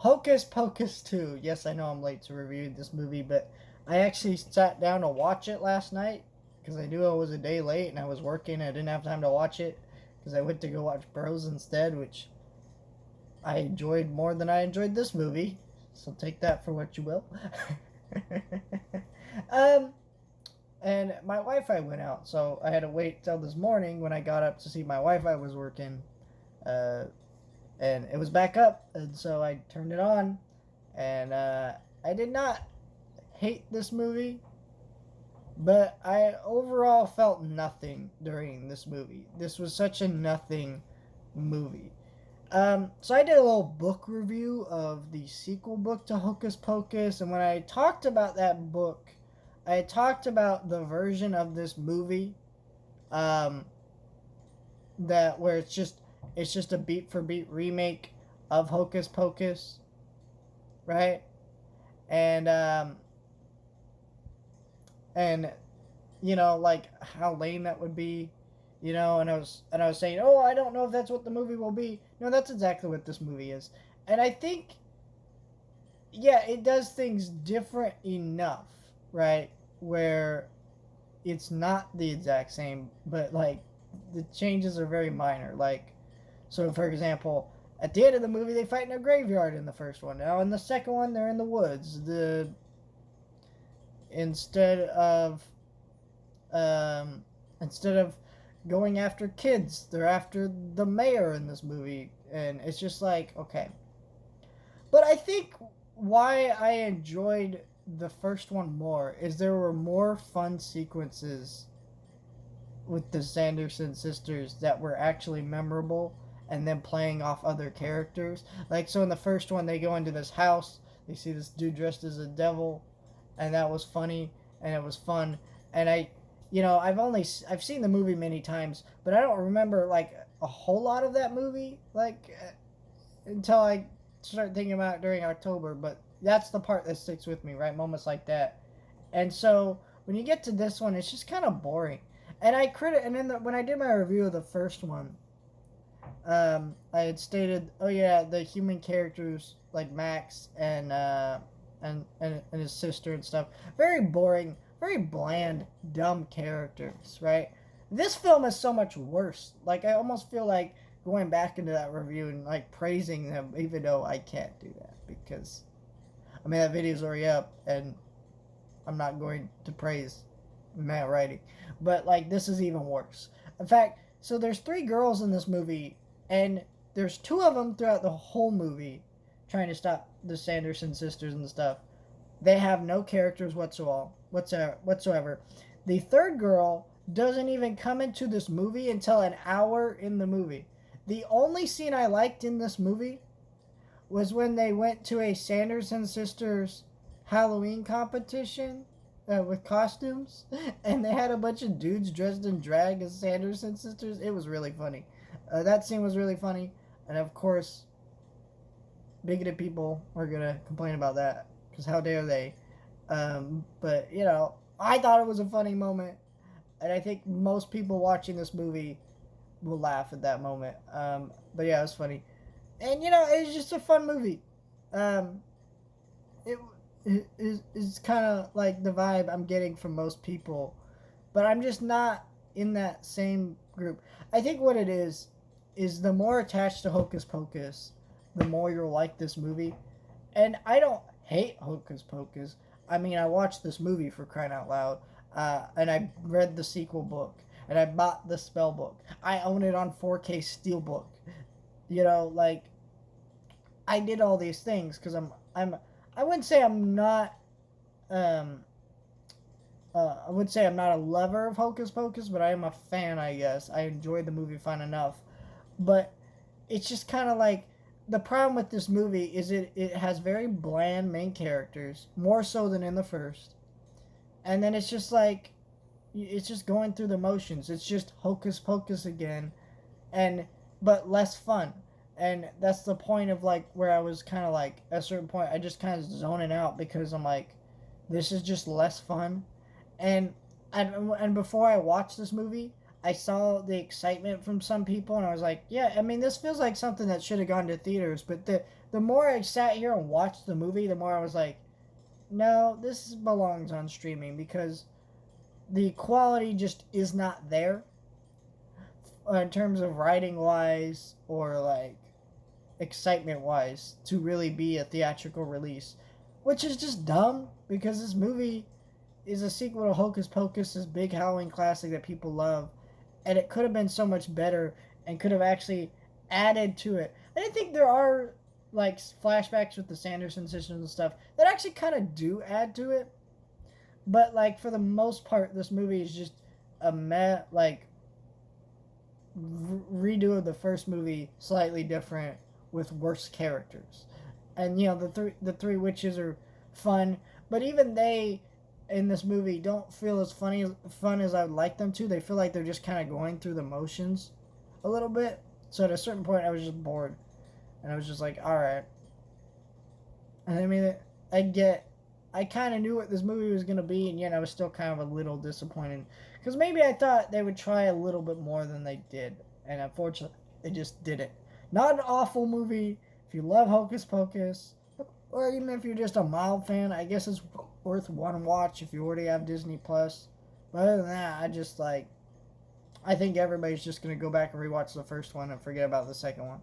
Hocus Pocus 2. Yes, I know I'm late to review this movie, but I actually sat down to watch it last night because I knew I was a day late and I was working. I didn't have time to watch it because I went to go watch Bros instead, which I enjoyed more than I enjoyed this movie. So take that for what you will. um, and my Wi-Fi went out, so I had to wait till this morning when I got up to see my Wi-Fi was working. Uh, and it was back up, and so I turned it on, and I did not hate this movie, but I overall felt nothing during this movie. This was such a nothing movie. So I did a little book review of the sequel book to Hocus Pocus, and when I talked about that book, I talked about the version of this movie, um, that where it's just a beat for beat remake of Hocus Pocus, right? And and like how lame that would be, and I was saying, oh, I don't know if that's what the movie will be. No, that's exactly what this movie is, and I think, yeah, it does things different enough, right? Where it's not the exact same, but like the changes are very minor, like. So, for example, at the end of the movie, they fight in a graveyard in the first one. Now, in the second one, they're in the woods. Instead of um, instead of going after kids, they're after the mayor in this movie, and it's just like, okay. But I think why I enjoyed the first one more is there were more fun sequences with the Sanderson sisters that were actually memorable, and then playing off other characters. Like, so in the first one, they go into this house, they see this dude dressed as a devil, and that was funny, and it was fun. And I've seen the movie many times, but I don't remember like a whole lot of that movie, like until I start thinking about it during October. But that's the part that sticks with me, right? Moments like that. And so when you get to this one, it's just kind of boring. And then when I did my review of the first one, I had stated, oh yeah, the human characters like Max and his sister and stuff, very boring, very bland, dumb characters, right? This film is so much worse. Like, I almost feel like going back into that review and like praising them, even though I can't do that because, I mean, that video's already up, and I'm not going to praise Matt writing, but like this is even worse. In fact, so there's three girls in this movie, and there's two of them throughout the whole movie trying to stop the Sanderson sisters and stuff. They have no characters whatsoever. The third girl doesn't even come into this movie until an hour in the movie. The only scene I liked in this movie was when they went to a Sanderson sisters Halloween competition with costumes, and they had a bunch of dudes dressed in drag as Sanderson sisters. It was really funny. That scene was really funny, and of course, bigoted people are gonna complain about that because how dare they? But I thought it was a funny moment, and I think most people watching this movie will laugh at that moment. But yeah, it was funny, and it's just a fun movie. It is kind of like the vibe I'm getting from most people, but I'm just not in that same group. I think what it is the more attached to Hocus Pocus, the more you'll like this movie. And I don't hate Hocus Pocus. I mean, I watched this movie, for crying out loud, and I read the sequel book, and I bought the spell book. I own it on 4K Steelbook. Like, I did all these things because I wouldn't say I'm not. I would say I'm not a lover of Hocus Pocus, but I am a fan, I guess. I enjoyed the movie fine enough. But it's just kind of like, the problem with this movie is it has very bland main characters, more so than in the first. And then it's just like, it's just going through the motions. It's just Hocus Pocus again, but less fun. And that's the point of like where I was kind of like, at a certain point, I just kind of zoning out because I'm like, this is just less fun. And before I watched this movie, I saw the excitement from some people, and I was like, yeah, I mean, this feels like something that should have gone to theaters, but the more I sat here and watched the movie, the more I was like, no, this belongs on streaming because the quality just is not there in terms of writing wise or like excitement wise to really be a theatrical release, which is just dumb because this movie is a sequel to Hocus Pocus, this big Halloween classic that people love, and it could have been so much better and could have actually added to it. I think there are like flashbacks with the Sanderson sisters and stuff that actually kind of do add to it, but like for the most part, this movie is just a redo of the first movie, slightly different with worse characters. And you know the three witches are fun, but even they in this movie don't feel as fun as I would like them to. They feel like they're just kind of going through the motions a little bit. So at a certain point, I was just bored, and I was just like, all right. And I mean, I kind of knew what this movie was gonna be, and yet I was still kind of a little disappointed because maybe I thought they would try a little bit more than they did, and unfortunately, they just didn't. Not an awful movie. If you love Hocus Pocus, or even if you're just a mild fan, I guess it's worth one watch if you already have Disney Plus. But other than that, I think everybody's just gonna go back and rewatch the first one and forget about the second one.